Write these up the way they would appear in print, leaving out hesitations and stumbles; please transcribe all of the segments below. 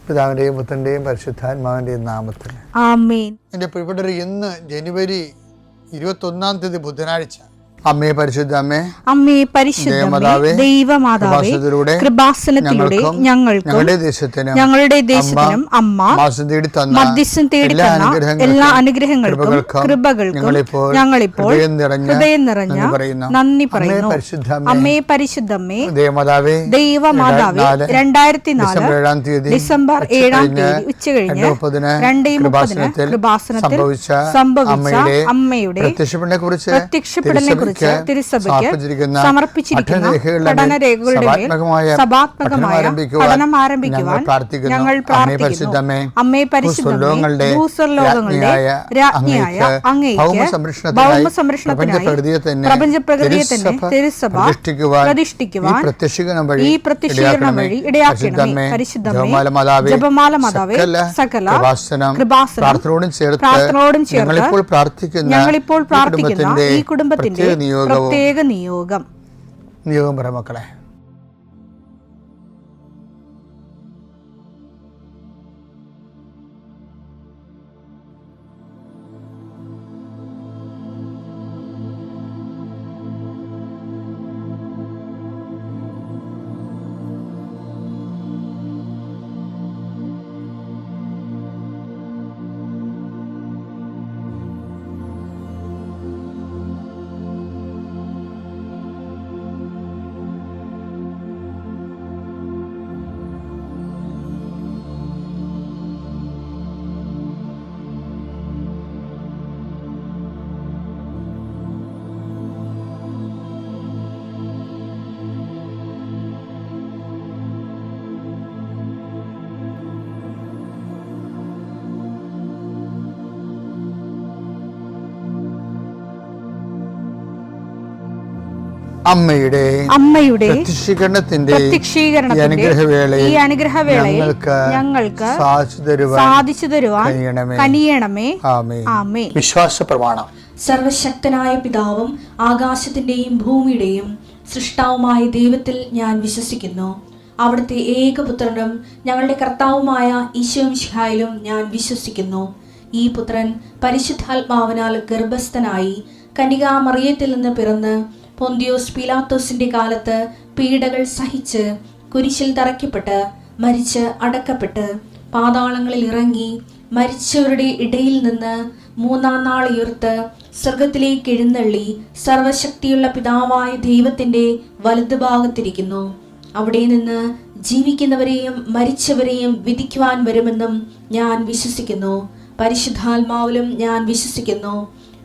പിതാവിൻ്റെയും പുത്രൻ്റെയും പരിശുദ്ധാത്മാവിൻ്റെയും നാമത്തിൽ ആമേൻ. എൻ്റെ പ്രിയപ്പെട്ടവർ, ഇന്ന് ജനുവരി 21 ബുധനാഴ്ച. അമ്മേ പരിശുദ്ധ അമ്മേ, അമ്മേ പരിശുദ്ധമേ, ദൈവമാതാവേ, കൃപാസനത്തിലൂടെ ഞങ്ങൾക്കും ഞങ്ങളുടെ ദേശത്തിനും അമ്മ മധ്യസ്ഥം തേടി തന്ന എല്ലാ അനുഗ്രഹങ്ങൾക്കും കൃപകൾക്കും ഞങ്ങളിപ്പോൾ ഹൃദയം നിറഞ്ഞ നന്ദി പറയുന്നു. അമ്മേ പരിശുദ്ധമേ, ദൈവമാതാവേ, 2004 ഡിസംബർ 7 ഉച്ചകഴിഞ്ഞ് 2:30 കൃപാസനത്തിൽ സംഭവിച്ച അമ്മയുടെ പ്രത്യക്ഷപ്പെടലിനെ കുറിച്ച് തിരുസഭയ്ക്ക് സമർപ്പിച്ചിരിക്കുന്ന പഠനരേഖകളുടെ മേൽ സഭാത്മകമായ പഠനം ആരംഭിക്കുവാൻ ഞങ്ങൾ പ്രാർത്ഥിക്കുന്നു. അമ്മേ പരിശുദ്ധമേ, ഭൂസ്വർലോകങ്ങളുടെ രാജ്ഞിയായ അങ്ങേയ്ക്ക് ഭൗമസംരക്ഷണത്തിനായി പ്രപഞ്ചപ്രകൃതിയെ തന്നെ തിരുസഭ പ്രതിഷ്ഠിക്കുവാൻ ഈ പ്രത്യക്ഷീകരണം വഴി ഇടയാക്കണമേ. പരിശുദ്ധമേ, ജപമാല മാതാവേ, സകല കൃപാസനം പ്രാർത്ഥനയോടും ചേർത്ത് ഞങ്ങളിപ്പോൾ പ്രാർത്ഥിക്കുന്ന ഈ കുടുംബത്തിന്റെ പ്രത്യേക നിയോഗം പറ മക്കളെ. അമ്മയുടെ പ്രത്യക്ഷീകരണത്തിന്റെ ഈ അനുഗ്രഹവേളയിൽ ഞങ്ങൾക്ക് സാധിച്ചു തരുവാൻ കനിയണമേ. ആമേൻ. വിശ്വാസ പ്രമാണം. സർവശക്തനായ പിതാവും ആകാശത്തിന്റെയും ഭൂമിയുടെയും സൃഷ്ടാവുമായ ദൈവത്തിൽ ഞാൻ വിശ്വസിക്കുന്നു. അവിടുത്തെ ഏകപുത്രനും ഞങ്ങളുടെ കർത്താവുമായ ഈശോമിശിഹായിലും ഞാൻ വിശ്വസിക്കുന്നു. ഈ പുത്രൻ പരിശുദ്ധാത്മാവിനാൽ ഗർഭസ്ഥനായി കന്യകാമറിയത്തിൽ നിന്ന് പിറന്ന് പൊന്തിയോസ് പീലാത്തോസിന്റെ കാലത്ത് പീഡകൾ സഹിച്ച് കുരിശിൽ തറയ്ക്കപ്പെട്ട് മരിച്ച് അടക്കപ്പെട്ട് പാതാളങ്ങളിൽ ഇറങ്ങി മരിച്ചവരുടെ ഇടയിൽ നിന്ന് 3-ാം നാൾ ഉയർത്ത് സ്വർഗത്തിലേക്ക് എഴുന്നള്ളി സർവശക്തിയുള്ള പിതാവായ ദൈവത്തിന്റെ വലതുഭാഗത്തിരിക്കുന്നു. അവിടെ നിന്ന് ജീവിക്കുന്നവരെയും മരിച്ചവരെയും വിധിക്കുവാൻ വരുമെന്നും ഞാൻ വിശ്വസിക്കുന്നു. പരിശുദ്ധാത്മാവിലും ഞാൻ വിശ്വസിക്കുന്നു.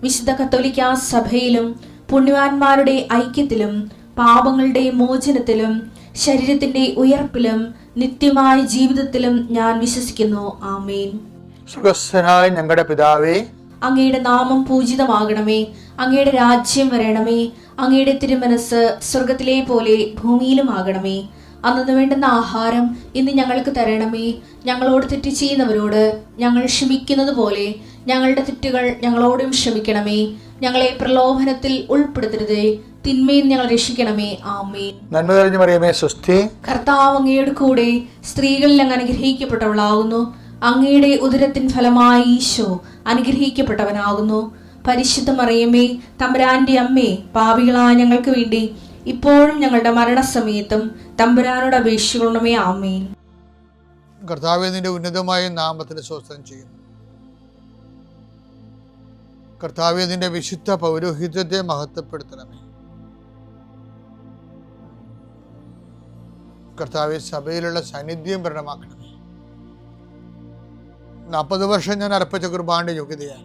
വിശുദ്ധ കത്തോലിക്കാ സഭയിലും പുണ്യവാന്മാരുടെ ഐക്യത്തിലും പാപങ്ങളുടെ മോചനത്തിലും ശരീരത്തിന്റെ ഉയർപ്പിലും നിത്യമായ ജീവിതത്തിലും ഞാൻ വിശ്വസിക്കുന്നു. ആമേൻ. സുഖസ്ഥനായ ഞങ്ങളുടെ പിതാവേ, അങ്ങയുടെ നാമം പൂജിതമാകണമേ. അങ്ങയുടെ രാജ്യം വരണമേ. അങ്ങയുടെ തിരുമനസ് സ്വർഗത്തിലെ പോലെ ഭൂമിയിലും ആകണമേ. അന്നു വേണ്ടുന്ന ആഹാരം ഇന്ന് ഞങ്ങൾക്ക് തരണമേ. ഞങ്ങളോട് തെറ്റ് ചെയ്യുന്നവരോട് ഞങ്ങൾ ക്ഷമിക്കുന്നത് പോലെ ഞങ്ങളുടെ തെറ്റുകൾ ഞങ്ങളോടും ക്ഷമിക്കണമേ. ഞങ്ങളെ പ്രലോഭനത്തിൽ ഉൾപ്പെടുത്തരുതേ, തിന്മയിൽ ഞങ്ങൾ രക്ഷിക്കണമേ. ആമേൻ. നന്മ നിറഞ്ഞ മറിയമേ, സ്വസ്തി. കർത്താവ് അങ്ങയുടെ കൂടെ സ്ത്രീകളിൽ അങ്ങ് അനുഗ്രഹിക്കപ്പെട്ടവളാകുന്നു. അങ്ങയുടെ ഉദരത്തിൻ ഫലമായി ഈശോ അനുഗ്രഹിക്കപ്പെട്ടവനാകുന്നു. പരിശുദ്ധ മറിയമേ, തമ്പുരാന്റെ അമ്മേ, പാപികളായ ഞങ്ങൾക്ക് വേണ്ടി ഇപ്പോഴും ഞങ്ങളുടെ മരണസമയത്തും തമ്പുരാനോട് അപേക്ഷിക്കണമേ. ആമേൻ. കർത്താവേ, നിന്റെ ഉന്നതമായ നാമത്തിന് സ്തോത്രം ചെയ്യുന്നു. കർത്താവേ, നിന്റെ വിശുദ്ധ പൗരോഹിത്യത്തെ മഹത്വപ്പെടുത്തണമേ. കർത്താവേ, സഭയിലുള്ള സാന്നിധ്യം പ്രകടമാക്കണമേ. 40 വർഷം ഞാൻ അർപ്പിച്ച കുർബാനയുടെ യോഗ്യതയാൽ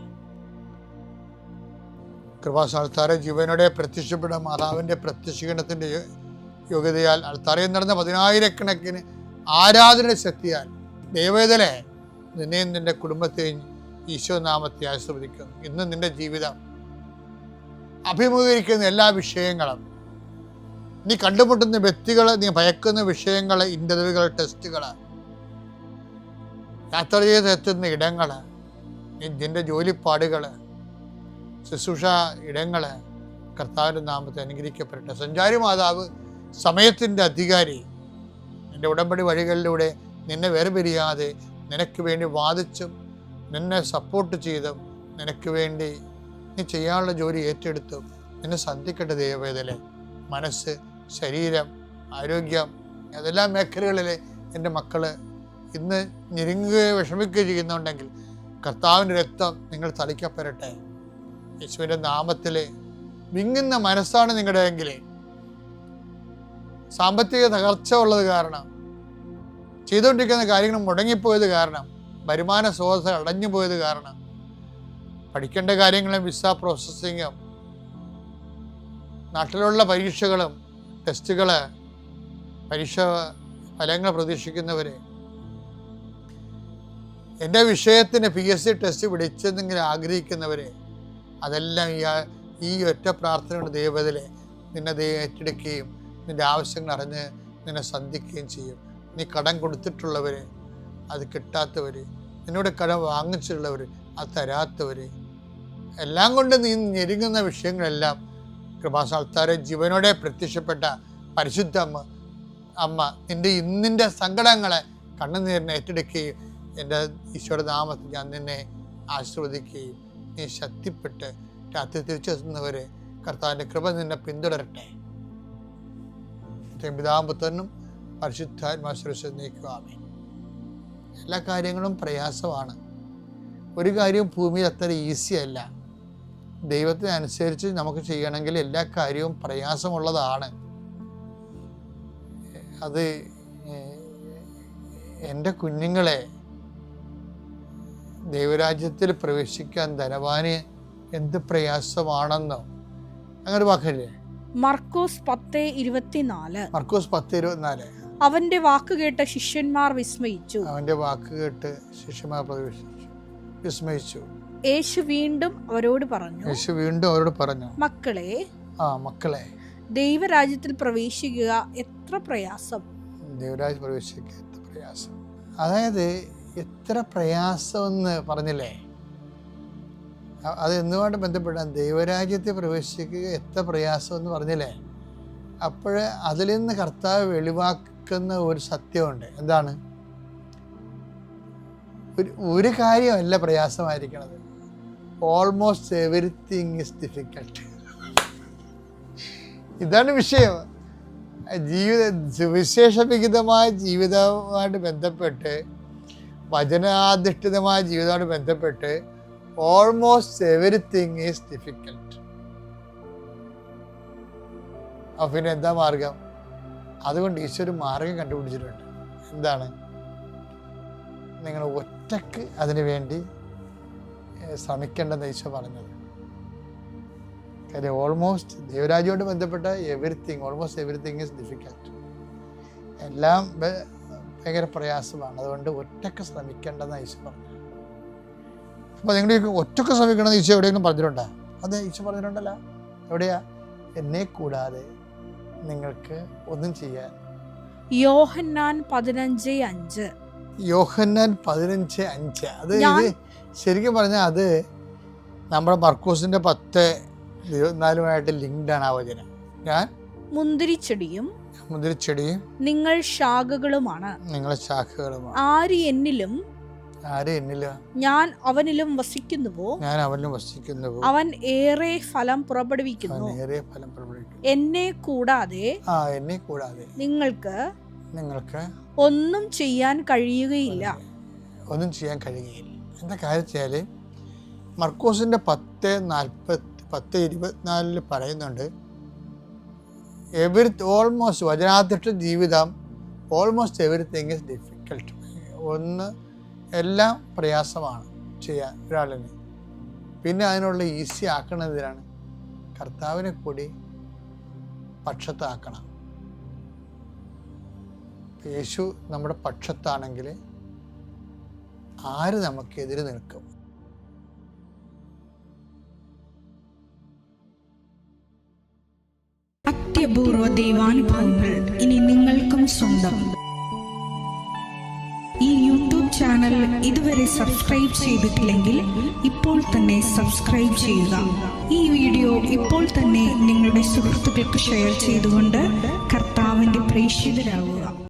കൃപാസ്ഥാനത്താറെ ജീവനോടെ പ്രത്യക്ഷപ്പെട്ട മാതാവിൻ്റെ പ്രത്യക്ഷീകരണത്തിൻ്റെ യോഗ്യതയാൽ അൾത്താരയിൽ നടന്ന 10,000-കണക്കിന് ആരാധന ശക്തിയാൽ ദൈവവേദനെ നിന്നെയും നിന്റെ കുടുംബത്തെയും ഈശോ നാമത്തെ ആശീർവദിക്കുന്നു. ഇന്ന് നിന്റെ ജീവിതം അഭിമുഖീകരിക്കുന്ന എല്ലാ വിഷയങ്ങളും, നീ കണ്ടുമുട്ടുന്ന വ്യക്തികൾ, നീ ഭയക്കുന്ന വിഷയങ്ങൾ, ഇന്റർവ്യൂകൾ, ടെസ്റ്റുകൾ, യാത്ര ചെയ്ത് എത്തുന്ന ഇടങ്ങൾ, നിന്റെ ജോലിപ്പാടുകൾ, ശുശ്രൂഷ ഇടങ്ങൾ കർത്താവിൻ്റെ നാമത്തെ അനുഗ്രഹിക്കപ്പെടട്ടെ. സഞ്ചാരി മാതാവ്, സമയത്തിൻ്റെ അധികാരി, എൻ്റെ ഉടമ്പടി വഴികളിലൂടെ നിന്നെ വേർപിരിയാതെ നിനക്ക് വേണ്ടി വാദിച്ചും നിന്നെ സപ്പോർട്ട് ചെയ്തും നിനക്ക് വേണ്ടി നീ ചെയ്യാനുള്ള ജോലി ഏറ്റെടുത്തും നിന്നെ സന്ധിക്കട്ടെ ദൈവവേദലെ. മനസ്സ്, ശരീരം, ആരോഗ്യം, ഏതെല്ലാം മേഖലകളിൽ എൻ്റെ മക്കൾ ഇന്ന് ഞെരുങ്ങുകയോ വിഷമിക്കുകയോ ചെയ്യുന്നുണ്ടെങ്കിൽ കർത്താവിൻ്റെ രക്തം നിങ്ങൾ തളിക്കപ്പെടട്ടെ. യേശുവിൻ്റെ നാമത്തിൽ വിങ്ങുന്ന മനസ്സാണ് നിങ്ങളുടെ എങ്കിൽ, സാമ്പത്തിക തകർച്ച ഉള്ളത് കാരണം, ചെയ്തുകൊണ്ടിരിക്കുന്ന കാര്യങ്ങൾ മുടങ്ങിപ്പോയത് കാരണം, വരുമാന സ്രോതസ് അടഞ്ഞു പോയത് കാരണം, പഠിക്കേണ്ട കാര്യങ്ങളും വിസ പ്രോസസ്സിങ്ങും, നാട്ടിലുള്ള പരീക്ഷകളും ടെസ്റ്റുകൾ, പരീക്ഷ ഫലങ്ങൾ പ്രതീക്ഷിക്കുന്നവർ, എൻ്റെ വിഷയത്തിന് PSC ടെസ്റ്റ് പിടിച്ചെന്നെങ്കിലും ആഗ്രഹിക്കുന്നവർ, അതെല്ലാം ഈ ഒറ്റ പ്രാർത്ഥനയുടെ ദൈവത്തിലെ നിന്നെ ഏറ്റെടുക്കുകയും നിൻ്റെ ആവശ്യങ്ങൾ അറിഞ്ഞ് നിന്നെ സന്ധിക്കുകയും ചെയ്യും. നീ കടം കൊടുത്തിട്ടുള്ളവർ, അത് കിട്ടാത്തവർ, നിന്നോട് കടം വാങ്ങിച്ചിട്ടുള്ളവർ, അത് തരാത്തവർ, എല്ലാം കൊണ്ട് നീ ഞെരുങ്ങുന്ന വിഷയങ്ങളെല്ലാം കൃപാസ്ഥാനത്താരെ ജീവനോടെ പ്രത്യക്ഷപ്പെട്ട പരിശുദ്ധ അമ്മ നിൻ്റെ ഇന്നിൻ്റെ സങ്കടങ്ങളെ കണ്ണുനീരിനെ ഏറ്റെടുക്കുകയും എൻ്റെ ഈശോയുടെ നാമത്തിൽ ഞാൻ നിന്നെ ആശീർവദിക്കുകയും നീ ശക്തിപ്പെട്ട് രാത്രി തിരിച്ചെത്തുന്നവരെ കർത്താവിൻ്റെ കൃപ നിന്നെ പിന്തുടരട്ടെ. പിതാമ്പുത്രനും പരിശുദ്ധാത്മാശ്വര നീക്കുവാമേ. എല്ലാ കാര്യങ്ങളും പ്രയാസമാണ്. ഒരു കാര്യവും ഭൂമിയിൽ അത്ര ഈസി അല്ല. ദൈവത്തിനനുസരിച്ച് നമുക്ക് ചെയ്യണമെങ്കിൽ എല്ലാ കാര്യവും പ്രയാസമുള്ളതാണ്. അത് എൻ്റെ കുഞ്ഞുങ്ങളെ ദൈവരാജ്യത്തിൽ പ്രവേശിക്കാൻ ധനവാന് എന്ത് പ്രയാസമാണെന്നോ അങ്ങനെ വാക്കല്ലേ. മർക്കോസ് 10:24. മർക്കോസ് 10:24. അവന്റെ വാക്ക് കേട്ട് ശിഷ്യന്മാർ വിസ്മയിച്ചു. അവന്റെ വാക്ക് കേട്ട് ശിഷ്യന്മാർ വിസ്മയിച്ചു. യേശു വീണ്ടും അവരോട് പറഞ്ഞു, മക്കളെ, ദൈവരാജ്യത്തിൽ പ്രവേശിക്കുക എത്ര പ്രയാസം. ദൈവരാജ്യത്തിൽ പ്രവേശിക്കുക എത്ര പ്രയാസം. അതായത് എത്ര പ്രയാസം എന്ന് പറഞ്ഞില്ലേ, അത് എന്തുകൊണ്ട് ബന്ധപ്പെട്ടാൽ ദൈവരാജ്യത്തിൽ പ്രവേശിക്കുക എത്ര പ്രയാസം എന്ന് പറഞ്ഞില്ലേ. അപ്പോൾ അതിൽ നിന്ന് കർത്താവ് വെളിവാക്കുന്ന ഒരു സത്യമുണ്ട്. എന്താണ്? ഒരു കാര്യമല്ല പ്രയാസമായിരിക്കണത്. Almost everything is difficult. ഇതാണ് വിഷയം. സുവിശേഷവിഹിതമായ ജീവിതവുമായിട്ട് ബന്ധപ്പെട്ട്, വചനാധിഷ്ഠിതമായ ജീവിതവുമായിട്ട് ബന്ധപ്പെട്ട് ഓൾമോസ്റ്റ് എവരിത്തിങ് ഈസ് ഡിഫിക്കൽട്ട്. അപ്പം പിന്നെ എന്താ മാർഗം? അതുകൊണ്ട് ഈശോ ഒരു മാർഗം കണ്ടുപിടിച്ചിട്ടുണ്ട്. എന്താണ്? നിങ്ങൾ ഒറ്റക്ക് അതിനു വേണ്ടി ശ്രമിക്കേണ്ടെന്ന് ഈശോ പറഞ്ഞത്. കാര്യം ഓൾമോസ്റ്റ് ദൈവരാജ്യമായിട്ട് ബന്ധപ്പെട്ട ഓൾമോസ്റ്റ് എവരിത്തിങ് ഈസ് ഡിഫിക്കൽട്ട്. എല്ലാം ഭയങ്കര പ്രയാസമാണ്. അതുകൊണ്ട് ഒറ്റക്ക് ശ്രമിക്കേണ്ടെന്ന് ഈശോ പറഞ്ഞു. അപ്പോൾ നിങ്ങൾ ഒറ്റക്ക് ശ്രമിക്കണമെന്ന് ഈശോ എവിടെയെങ്കിലും പറഞ്ഞിട്ടുണ്ടോ? അതെ, ഈശോ പറഞ്ഞിട്ടുണ്ടല്ലോ. എവിടെയാ? എന്നെ കൂടാതെ നിങ്ങൾക്ക് ഒന്നും ചെയ്യാൻ. യോഹന്നാൻ 15:5. യോഹന്നാൻ 15:5. അത് ഇത് ശരിക്കും പറഞ്ഞാൽ അത് നമ്മുടെ മർക്കോസിന്റെ 10:24 ലിങ്ക്ഡാണ് ആ വചനം. ഞാൻ മുന്തിരിച്ചെടിയും നിങ്ങൾ ശാഖകളുമാണ്. ആര് എന്നിലും ഞാൻ അവനിലും വസിക്കുന്നുവോ അവൻ ഏറെ ഫലം പുറപ്പെടുവിക്കുന്നു. എന്നെ കൂടാതെ നിങ്ങൾക്ക് ഒന്നും ചെയ്യാൻ കഴിയുകയില്ല. എന്താ കാര്യം വെച്ചാൽ മർക്കോസിന്റെ 10:24 പറയുന്നുണ്ട്, ഓൾമോസ്റ്റ് വചനാധിഷ്ഠ ജീവിതം ഓൾമോസ്റ്റ് എവരിത്തിങ് ഈസ് ഡിഫിക്കൽട്ട്. എല്ലാം പ്രയാസമാണ് ചെയ്യാൻ ഒരാളിന്. പിന്നെ അതിനുള്ള ഈസി ആക്കണതിനാണ് കർത്താവിനെ കൂടി പക്ഷത്താക്കണം. യേശു നമ്മുടെ പക്ഷത്താണെങ്കിൽ ആര് നമുക്കെതിരെ നിൽക്കും? അത്യപൂർവ ദൈവാനുഭവങ്ങൾ ഇനി നിങ്ങൾക്കും സ്വന്തം. ഈ യൂട്യൂബ് ചാനൽ ഇതുവരെ സബ്സ്ക്രൈബ് ചെയ്തിട്ടില്ലെങ്കിൽ ഇപ്പോൾ തന്നെ സബ്സ്ക്രൈബ് ചെയ്യുക. ഈ വീഡിയോ ഇപ്പോൾ തന്നെ നിങ്ങളുടെ സുഹൃത്തുക്കൾക്ക് ഷെയർ ചെയ്തുകൊണ്ട് കർത്താവിന്റെ പ്രേക്ഷിതരാകുക.